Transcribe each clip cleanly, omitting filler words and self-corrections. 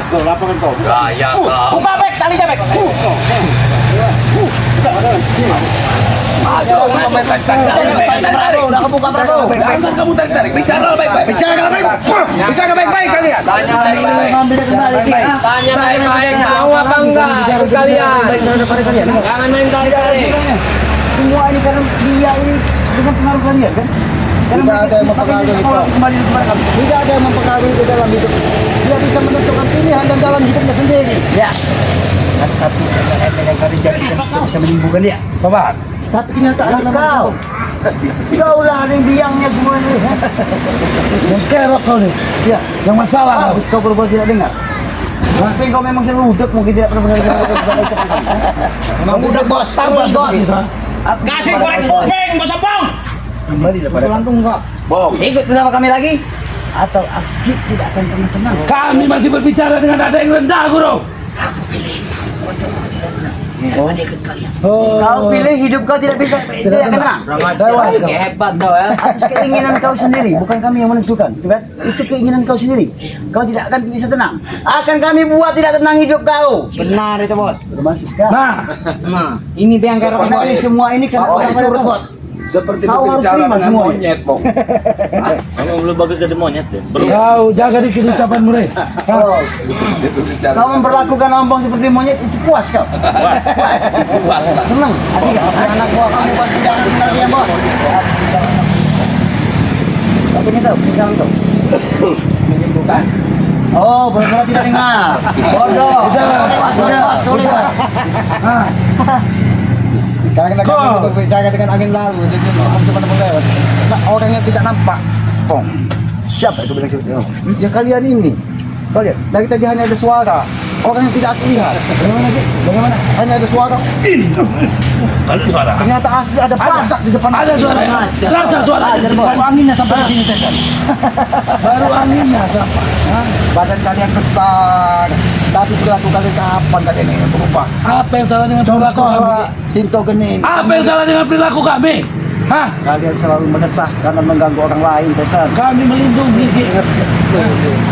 Kau laporan kau. Gaya kau. Buka bek, talinya bek. Aduh, udah kebuka Prabowo. Jangan kamu tarik-tarik. Bicara baik-baik. Bicara baik-baik kalian. Tanya baik-baik. Tanya baik-baik. Tahu apa enggak kalian? Jangan main tarik-tarik. Semua ini karena dia ini dengan pengaruh kalian kan? Tidak ada yang mempengaruhi itu. Tidak ada yang mempengaruhi itu dalam hidup. Dia bisa menentukan pilihan dan jalan hidupnya sendiri. Ya. Ada satu yang kali jadi bisa menyembuhkan dia. Bapak, Tapi kenyataan kau. Kau lah yang biangnya semua ini. yang kerok kau nih. Ya. Yang masalah. Kau berbuat tidak dengar. Tapi kau memang seluduk mungkin tidak pernah mendengar. Memang udah bos. Tambah bos. Kasih korek kuping, bos Opong. Kembali daripada Langsung enggak. Bong, ikut bersama kami lagi. Atau Akif tidak akan pernah tenang. kami masih berbicara dengan ada yang rendah, Guru. Oh. Kau pilih hidup kau tidak bisa tidak akan tenang. Dewas kau. Hebat kau ya. Atas keinginan kau sendiri, bukan kami yang menentukan, itu kan? Itu keinginan kau sendiri. Kau tidak akan bisa tenang. Akan kami buat tidak tenang hidup kau. Benar itu bos. Termasuk kau. Nah, Ini yang kerok ini semua ini karena orang pada bos. Seperti Kau harus berbicara terima dengan semua. monyet, Bong. Kamu belum bagus dari monyet deh. kau jaga dikit ucapanmu, Re. Oh, Seperti berbicara kau dengan memperlakukan ompong seperti monyet itu puas kau. puas lah. Senang. Anak buah kamu pasti tidak benar dia bos. Tapi ini tahu, misalnya tuh. Menyembuhkan. Oh, benar tidak dengar. Bodoh. Sudah, sudah. Karena kami itu berbicara dengan angin lalu, jadi ngomong cuma lewat. Nah, orang yang tidak nampak, Pong. Siapa itu bilang seperti itu? Ya kalian ini. Kau lihat, dari tadi hanya ada suara. Orang yang tidak aku lihat. Bagaimana sih? Bagaimana? Hanya ada suara. Ada suara. Ternyata asli ada padak di depan. Ada suara. Rasa suara. Ada baru anginnya sampai di sini Tesan. Baru anginnya sampai. Badan kalian besar, tapi perilaku kalian kapan kalian ini berubah? Apa yang salah dengan perilaku kami? Contohlah Sinto Genin. Apa yang salah dengan perilaku kami? Hah? Kalian selalu mendesah karena mengganggu orang lain, Tesan. Kami melindungi.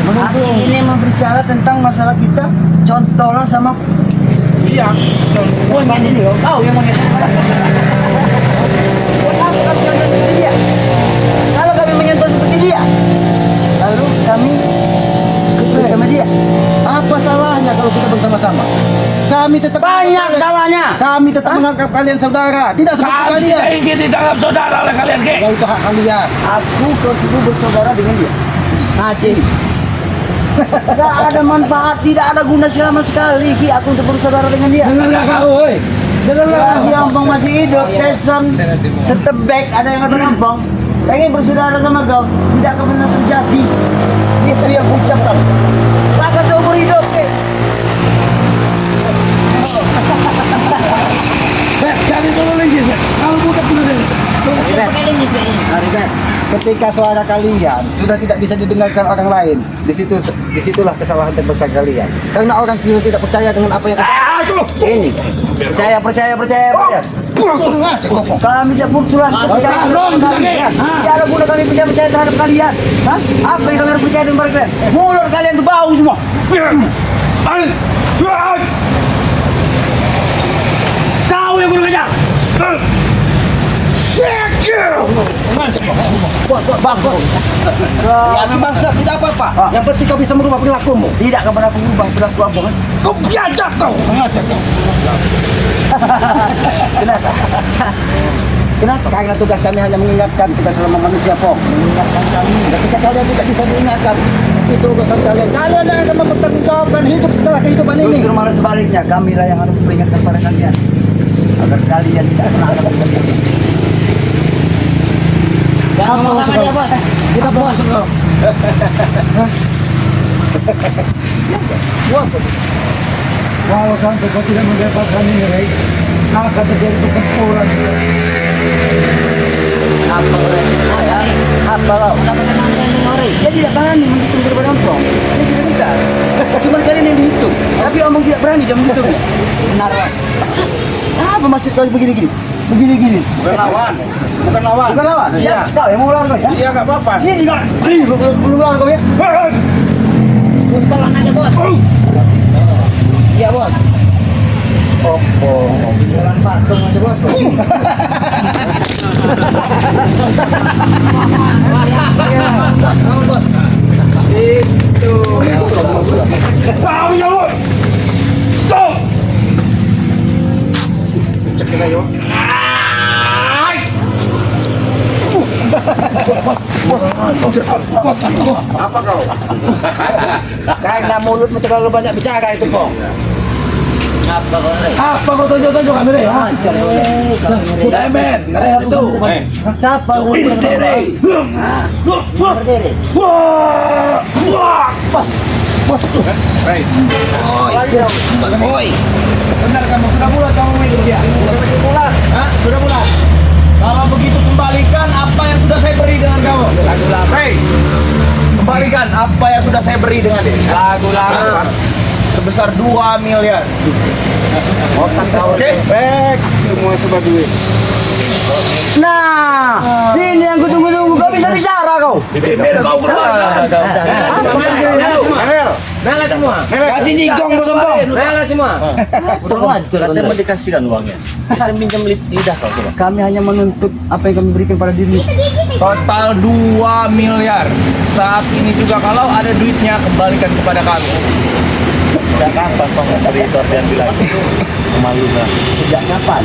Aku ini membicara tentang masalah kita. Contohlah sama Iya. monyet ini loh. Tahu yang monyet. Buat apa kami menyentuh seperti dia? Kalau kami menyentuh seperti dia, lalu kami ikut sama dia. Apa salahnya kalau kita bersama-sama? Kami tetap banyak salahnya. Kami tetap menganggap kalian saudara, tidak seperti Kami kalian. tidak ingin ditanggap saudara oleh kalian, Ki. Ya itu hak kalian. Aku kalau bersaudara dengan dia. Najis. Tidak ada manfaat, tidak ada guna sama sekali Ki aku untuk bersaudara dengan dia. Dengarlah kau, woi. Dengarlah Selagi kau. Ampong masih hidup, Teson setebek ada yang ada Ampong. Pengen bersaudara sama kau, tidak akan pernah terjadi. Itu yang aku ucapkan. Maka seumur hidup, Ki. Bet, cari dulu lagi, Bet. Kamu buka dulu deh. Ribet. Ketika suara kalian sudah tidak bisa didengarkan orang lain, disitulah kesalahan terbesar kalian. Karena orang sudah tidak percaya dengan apa yang ini. Percaya. Kami tidak butuh lagi kepercayaan Tolong, terhadap kalian. Hah? Tidak ada guna kami percaya terhadap kalian. Hah? Apa yang kalian percaya dengan kalian? Mulut kalian tuh bau semua. Kau yang kurang ajar. Ya, bangsa tidak apa-apa. Yang penting kau bisa merubah perilakumu. Tidak akan pernah mengubah perilaku abang. Kau biadab kau. Mengajak kau. Kenapa? Kenapa? Karena tugas kami hanya mengingatkan kita selama manusia, Pong. Mengingatkan kami. Ketika kalian tidak bisa diingatkan, itu urusan kalian. Kalian yang akan mempertanggungjawabkan hidup setelah kehidupan ini. Justru malah sebaliknya, kamilah yang harus mengingatkan pada kalian agar kalian tidak pernah akan terjadi. Jangan ngomong sama dia, Bos. Kita bos kau. Kalau sampai kau tidak membebaskan ini, Rey, akan terjadi pertempuran. Apa ya? Apa kau? Dia tidak berani menghitung daripada Ampong. Dia sudah minta. Cuma kalian yang dihitung. Tapi Ampong tidak berani dia menghitung. Benar, Pak. Apa maksud kau begini-gini? Begini-gini. Bukan lawan. Bukan lawan. Bukan lawan? Iya. Kau yang mau lawan kau ya? Iya, nggak apa-apa. Sini kau. Belum lawan kau ya? Puntelan aja, Bos. Opo. Jalan patung aja bos. Itu. Cek kita yuk. Apa kau? Karena mulutmu terlalu banyak bicara itu, Pong. Apa kau Rey? Apa kau tunjuk-tunjuk kami Rey? Sudah men, kalian itu. Siapa? Berdiri. Berdiri. Bos. Oi. Lagi dong. Oi. Benar kamu sudah bulat kamu itu dia. Sudah bulat. Hah? Sudah bulat. Kalau begitu kembalikan apa yang sudah saya beri dengan kamu. Hei. Kembalikan apa yang sudah saya beri dengan dia. Lagu lama. Sebesar 2 miliar. Otak kau. Oke. Baik. Semua sebab duit. Nah, ini yang kutunggu-tunggu. Kau bisa bicara kau. Biar kau keluar. Rela semua. Kasih jingkong kau sombong. Rela semua. Katanya mau dikasihkan uangnya. Bisa pinjam lidah kau coba. Kami hanya menuntut apa yang kami berikan pada diri. Total 2 miliar. Saat ini juga kalau ada duitnya kembalikan kepada kami. Sejak kapan kau nggak beri itu artian bilang? Malu kan? Sejak kapan?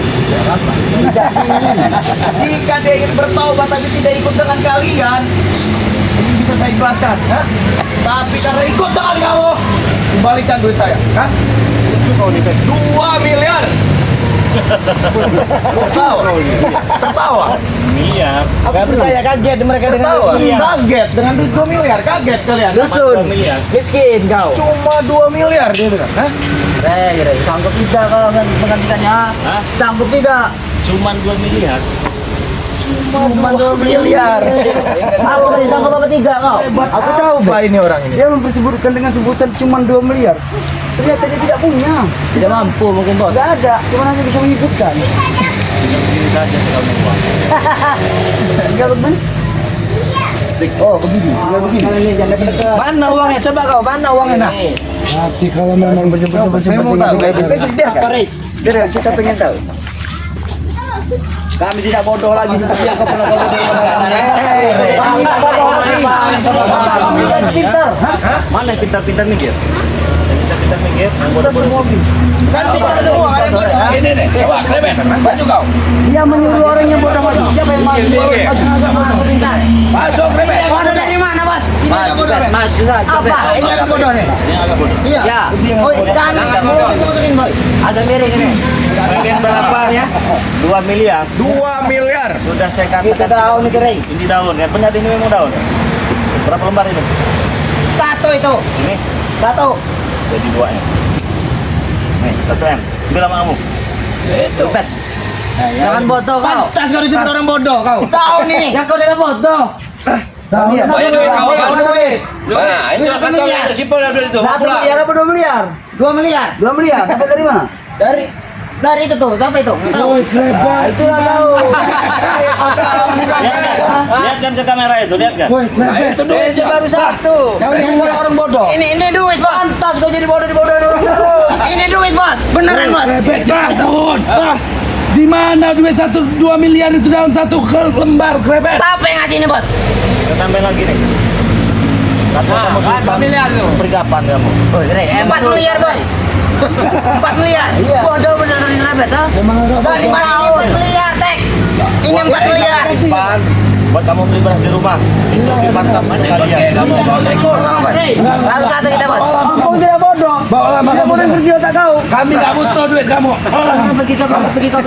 Jika dia ingin bertaubat tapi tidak ikut dengan kalian, ini bisa saya jelaskan. Ha? Tapi karena ikut dengan kamu, kembalikan duit saya. Hah? Lucu kau nih, 2 miliar. Tertawa. Miliar. Gak percaya kaget mereka dengan Tertawa. duit. Kaget dengan duit 2 miliar. Kaget kalian. Dusun. 2 miliar. Miskin kau. Cuma 2 miliar dia bilang. Hah? Rey, sanggup tidak kau menggantikannya? Hah? Sanggup tidak? Cuman 2 miliar. Cuma 2 miliar. Aku tadi sanggup apa tidak kau? Aku tahu Pak ini orang ini. Dia mempersebutkan dengan sebutan cuma 2 miliar. Ternyata dia tidak punya. Tidak mampu mungkin bos. Tidak ada, cuma hanya bisa menyebutkan. Pinjam sendiri saja kalau mau uang. Tinggal begini. Oh begini, tinggal begini. Ini jangan dekat. Mana uangnya? Coba kau, mana uangnya nak? Nanti kalau memang Saya mau tahu. Biar kita pengen tahu. Kami tidak bodoh lagi seperti yang kau pernah bodoh. Kami tidak bodoh lagi. Kami tidak pintar. Mana yang pintar-pintar mikir? Yang pintar-pintar mikir, yang bodoh-bodoh. Kan pintar semua, ada yang bodoh. Ini nih, coba Klemen, maju kau. Dia menyuruh orang yang bodoh masuk. Siapa yang maju? Maju pintar. Masuk Klemen. Bodoh dari mana bos? Ini agak bodoh. Maju saja. Apa? Ini agak bodoh nih. Ini agak bodoh. Iya. Ya. Itu yang Oh, bodoh. kan masukin boy. Agak miring ini. Bagian berapa ya? 2 miliar. 2 miliar. Sudah saya Kita katakan. daun nih kering. Ini daun ya, penyadi ini memang daun. Berapa lembar ini? Satu itu. Ini Satu. jadi 2 M. Nih, 1 M. Ambil sama kamu. Itu. Cepet. Jangan bodoh kau. Pantas kau disebut orang bodoh kau. Tahun ini. Yang kau tidak bodoh. Iya. Banyak duit kau. Duit. Nah, itu akan miliar. Simpel ya itu. 1 miliar apa 2 miliar? 2 miliar. 2 miliar. Dapat dari mana? Dari itu tuh. Siapa itu? Woi, Kleber. Itulah tahu. Lihat kan ke kamera itu, lihat kan? Woi, Kleber. Itu duit. Baru satu. Kau ini orang bodoh. Ini duit bos. Pantas kau jadi bodoh orang terus. Ini duit bos. Beneran bos. Kleber, bangun. Di mana duit 2 miliar itu dalam satu lembar, Kleber? Siapa yang ngasih ini bos? Kita tambah lagi nih. Kata kamu sultan. miliar tuh. Beri kapan kamu? Oh, 4 miliar bos. 4 miliar. Bodoh beneran ini rebet ah. Dari mana 4 miliar tek? Ini 4 miliar. Simpan. Buat kamu beli beras di rumah. Itu lebih pantas untuk kalian. Kamu bawa seekor. Baru satu kita bos. Kamu tidak bodoh. Bawalah Kamu makamu. yang pergi otak kau. Kami nggak butuh duit kamu. Pergi kau.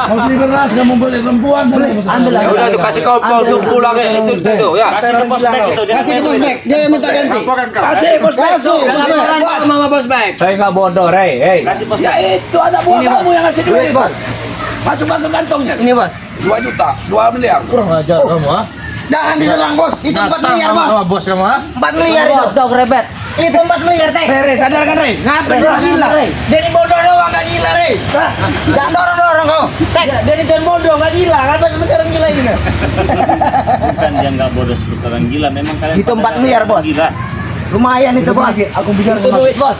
Mau beli beras, kamu beli perempuan. Ambil Ya udah tuh kasih kau untuk pulang ya itu ya. Kasih ke pos bag itu. Kasih ke bos bag. Dia yang minta ganti. Kasih, bos bag. Kasih mama bos baik. Saya nggak bodoh, Rey. Hey. Kasih pos Ya bag. itu ada buah kamu yang ngasih duit, bos. Masukkan ke kantongnya. Ini bos. 2 juta, 2 miliar. Kurang ajar kamu ah. Jangan diserang, bos. Itu 4 miliar, bos. Bos kamu ah. 4 miliar itu. Bodoh rebet. Itu 4 miliar tek. Rey, sadarkan, Rey. Ngapain dia gila? Rey. Dia ini bodoh doang, nggak gila, Rey. Jangan dorong-dorong kau. Tek, dia ini cuma bodoh, nggak gila. Kenapa seperti orang gila ini? Bukan dia nggak bodoh seperti orang gila. Memang kalian Itu pada 4 miliar, dasarnya bos. Gila. Lumayan itu bos. Aku bicara Itu duit bos.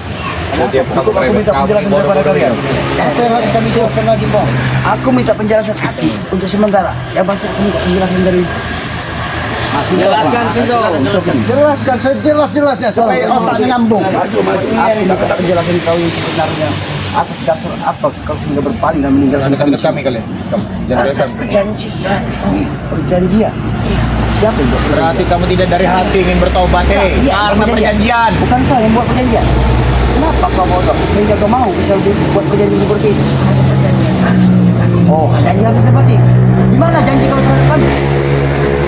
Jadi Aku minta penjelasan daripada kalian. Apa yang harus kami jelaskan lagi, Bang? Aku minta penjelasan hati untuk sementara. Ya pasti aku minta penjelasan dari Jelaskan Sindo. Jelaskan sejelas-jelasnya supaya otaknya nyambung. Maju. Aku minta penjelasan kau yang sebenarnya. Atas dasar apa kau sehingga berpaling dan meninggalkan kami kalian. Perjanjian. perjanjian? Siapa yang buat perjanjian? Berarti kamu tidak dari hati ingin bertobat, Iya, karena perjanjian. Bukan kau yang buat perjanjian. Kenapa kau bodoh? Sehingga kau mau bisa buat perjanjian seperti itu? Oh, janji lagi berarti. Di mana janji kau terhadap kami?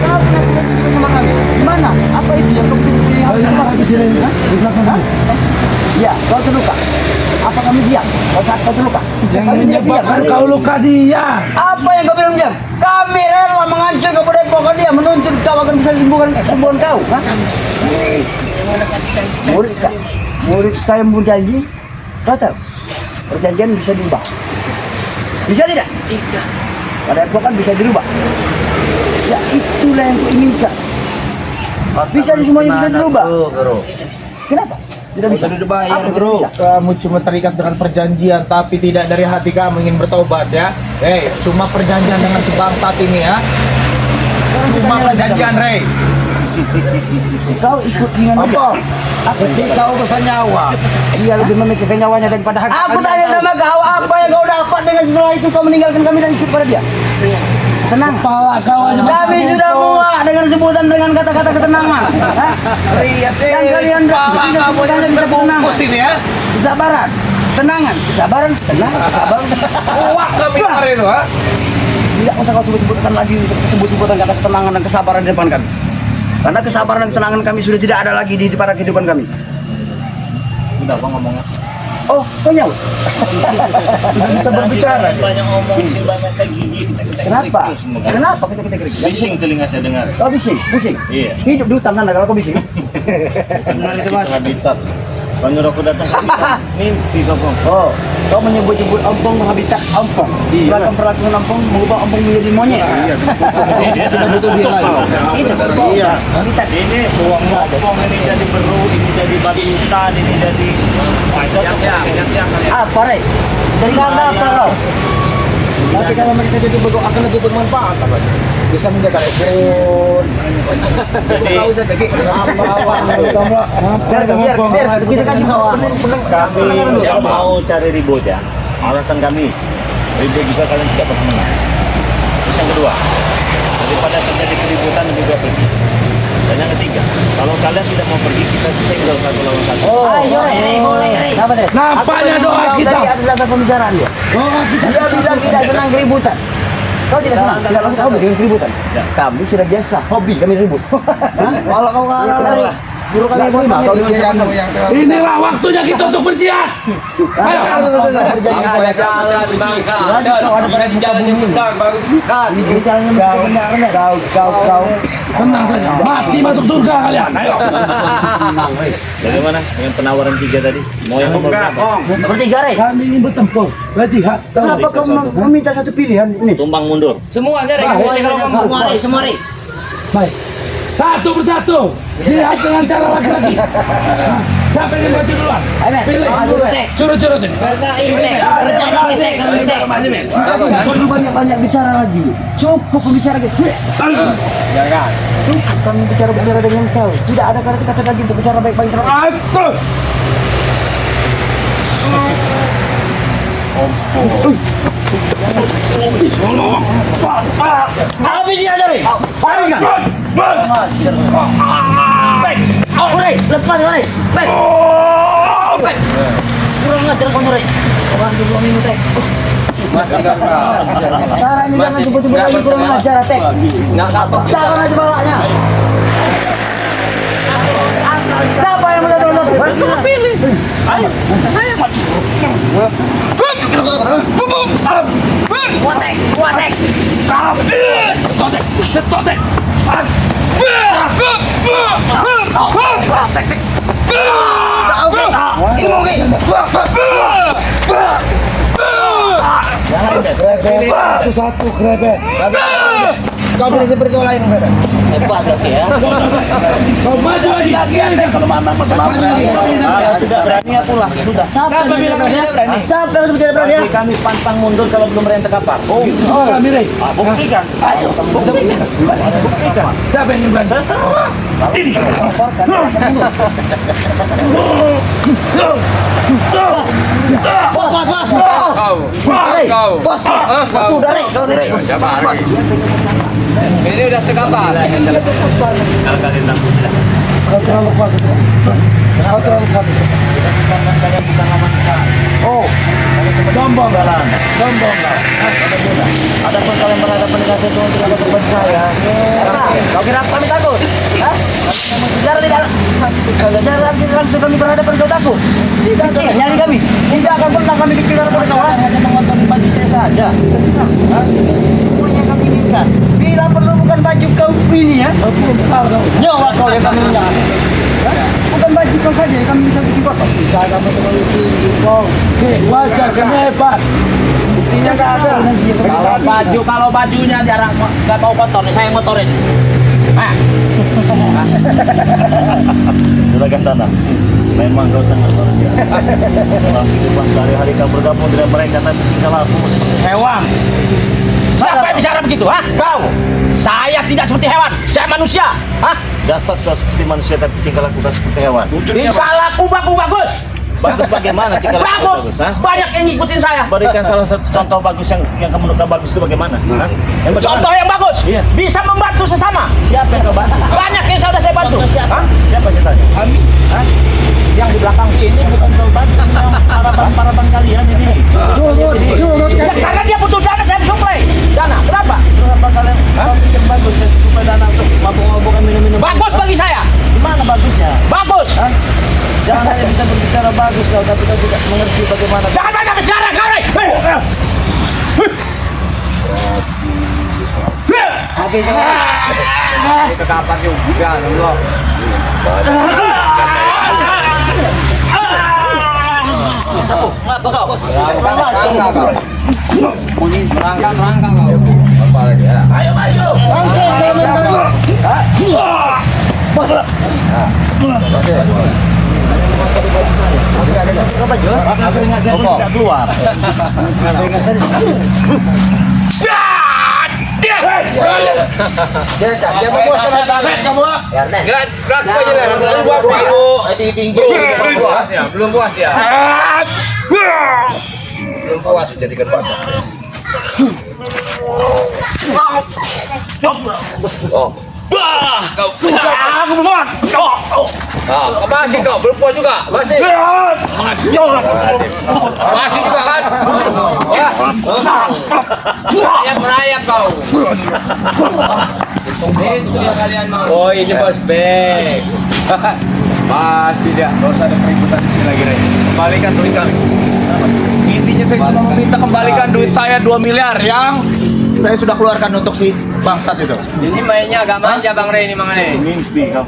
Kau pernah janji sama kami? Di mana? Apa itu yang kau punya hati sama kami? Hah? Iya, kau terluka. Apa kami diam? Kau saat kau terluka? Yang Kami tidak menyebabkan diam. kau luka dia. Apa yang kau bilang diam? Kami rela menghancur kepadepokan dia, menuntut kau akan bisa sembuhkan kau. Hah? Murid kau yang berjanji, kau tahu? Perjanjian bisa diubah. Bisa tidak? Tidak. Padepokan bisa dirubah. Ya itulah yang kuinginkan. Bisa semuanya bisa dirubah. Kenapa? Tidak bisa. dibayar, Apa bro. tidak bisa? Kamu cuma terikat dengan perjanjian, tapi tidak dari hati kamu ingin bertobat ya. Cuma perjanjian dengan si bangsat ini ya. Cuma perjanjian, Rey. Kau ikut dengan dia. Ketika kau urusan nyawa, dia lebih memikirkan nyawanya daripada hak. Aku tanya sama kau, apa yang kau dapat dengan setelah itu kau meninggalkan kami dan ikut pada dia? Tenang. Kepala kau aja Kami sudah muak dengan sebutan dengan kata-kata ketenangan. Hah? Yang kalian bisa ketenangan. Ini ya. Kesabaran, tenangan, kesabaran, tenang, kesabaran. Wah, kami kemarin itu, ha? Tidak usah kau sebut-sebutkan lagi sebut-sebutan kata ketenangan dan kesabaran di depan kami. Karena kesabaran dan ketenangan kami sudah tidak ada lagi di pada kehidupan kami. Udah, Bang ngomongnya. Oh, kau nyaut? Tidak bisa berbicara. Banyak ngomong sih, banyak kayak gigi. Kenapa? Kenapa kita krik? Bising telinga saya dengar. Kau bising, pusing. Iya. Hidup di hutan kan kalau kau bising. Benar itu habitat. Kau nyuruh aku datang ke habitat. Mimpi kau, Bang. Oh, kau menyebut-nyebut ompong habitat ompong. Silakan perlakuan ompong mengubah ompong menjadi monyet. Ini sudah butuh dia lagi. Itu Iya. habitat. Ini uang ngomong, ini jadi beru, ini jadi batu hutan, ini jadi Apa, Rey? Dari mana apa kau? Nanti kalau mereka jadi akan lebih bermanfaat apa? Bisa menjaga respon. Kau usah pergi. Biar kita kasih kami tidak mau cari ribut ya. Alasan kami ribut juga kalian tidak pernah menang. Terus yang kedua, daripada terjadi keributan lebih baik pergi. Dan yang ketiga, kalau kalian tidak mau pergi, kita single satu lawan satu. Oh, ayo, boleh. Kenapa deh? Nampaknya doa kita. Tadi ada dalam pembicaraan dia. Doa kita. Dia bilang tidak senang keributan. Kau tidak senang, tidak langsung kau dengan keributan. Kami sudah biasa, hobi kami ribut. Kalau kau nggak guru kami mau kau Inilah waktunya kita untuk berjihad. Ayo. Jalan bangka. Di jalan yang benar baru bukan. Kau Tenang saja. Mati masuk surga kalian. Ayo. Bagaimana dengan penawaran 3 tadi? Mau yang nomor berapa? bertiga, Rey. Kami ingin bertempur. Berjihad. Kenapa kau meminta satu pilihan ini? Tumbang mundur. Semuanya Rey, semuanya kalau kamu semua Rey. Baik. Satu persatu. Lihat dengan cara laki-laki. Nah, siapa yang maju duluan? Pilih. Curut-curutin. Kau banyak bicara lagi. Cukup bicara gitu. Jangan. Cukup kami bicara dengan kau. Tidak ada kata-kata lagi untuk bicara baik-baik terus. Aku. Habisin aja, Rey. Habiskan. Oh, Rey, lepas, Rey. Baik. Kurang ajar kau, Rey. Orang 20 minit, Rey. Caranya jangan sebut-sebut lagi kurang ajar, Tek. Nggak kapok. Jangan aja balaknya. Siapa yang menonton? Semua pilih. Ayo, saya maju. Kuatek. Setotek. Ini mau gini. Satu-satu krebet. Kau pilih seperti itu lain enggak? Hebat lagi ya. Kau maju lagi. Kalau mama masih mau Tidak berani aku lah, sudah. Siapa bilang kamu tidak berani? Siapa yang tidak berani ya? Tapi kami pantang mundur kalau belum merentah kapal. Oh, kami Rey. Buktikan. Ayo, buktikan. Buktikan. Siapa yang berani? Terserah. Bos, sudah Rey, kau nih Rey. Ini udah sekapal. Kalian takut tidak? Kau terlalu kuat. Kau terlalu kuat. Kalian bisa lawan kita. Oh, sombong Jalan. sombong kau. Adapun kalian berhadapan dengan sesuatu yang tidak berbuat saya. Kau kira kami takut? Hah? Jangan tidak langsung kami berhadapan kau takut. Kecil nyali kami. Tidak akan pernah kami kecil daripada kau. Hanya mengotori baju saya saja. Semuanya kami inginkan. Bila perlu bukan baju kau ini ya. Nyawa kau yang kami inginkan. Bukan baju kau saja yang kami bisa bikin kotor. Bicara kamu terlalu tinggi kau. Oke, wajar kami hebat. Buktinya nggak ada. Kalau bajunya jarang nggak tahu kotor, saya yang motorin. Nah. Juragan Tanah, memang kau sangat luar biasa. Dalam kehidupan sehari-hari kau bergabung dengan mereka, tapi tinggal aku seperti hewan. Siapa yang bicara begitu, ha? Kau? Saya tidak seperti hewan, saya manusia. Hah? Dasar kau seperti manusia, tapi tinggal aku seperti hewan. Tinggal aku bagus. Bagus bagaimana? Bagus. Banyak yang ngikutin saya. Berikan salah satu contoh bagus yang kamu menurut bagus itu bagaimana? Contoh yang bagus. Iya. Bisa membantu sesama. Siapa yang kau bantu? Banyak yang sudah saya bantu. Siapa? Siapa ceritanya? Kami. Yang di belakang ini bukan kau bantu. Harapan kalian ini. Ya, karena dia butuh dana, saya suplai. Dana berapa? Berapa kalian bikin bagus ya supaya dana untuk mabuk-mabukan minum-minum? Bagus bagi saya. Gimana bagusnya? Bagus. Jangan hanya bisa berbicara bagus kau, tapi kau tidak mengerti bagaimana. Jangan banyak bicara kau, Rey. Habis Itu kapan juga lo. Ngapa kau? Merangkang kau. Apa lagi ya? Ayo maju. Aku ingat saya pun tidak keluar. Dia memuaskan hati kamu. Gerak aja lah. Belum puas dia. Belum puas ya. Belum puas jadikan bapak. Kau masih kau belum puas juga. Masih juga kan? Merayap kau. Itu yang kalian mau. Oh, ini bos bek. Masih dia. Gak usah ada keributan di sini lagi, Rey. Kembalikan duit kami. Intinya saya cuma meminta kembalikan duit saya 2 miliar yang saya sudah keluarkan untuk si bangsat itu. Ini mainnya agak manja Bang Rey ini Mang Rey. Mimpi kau.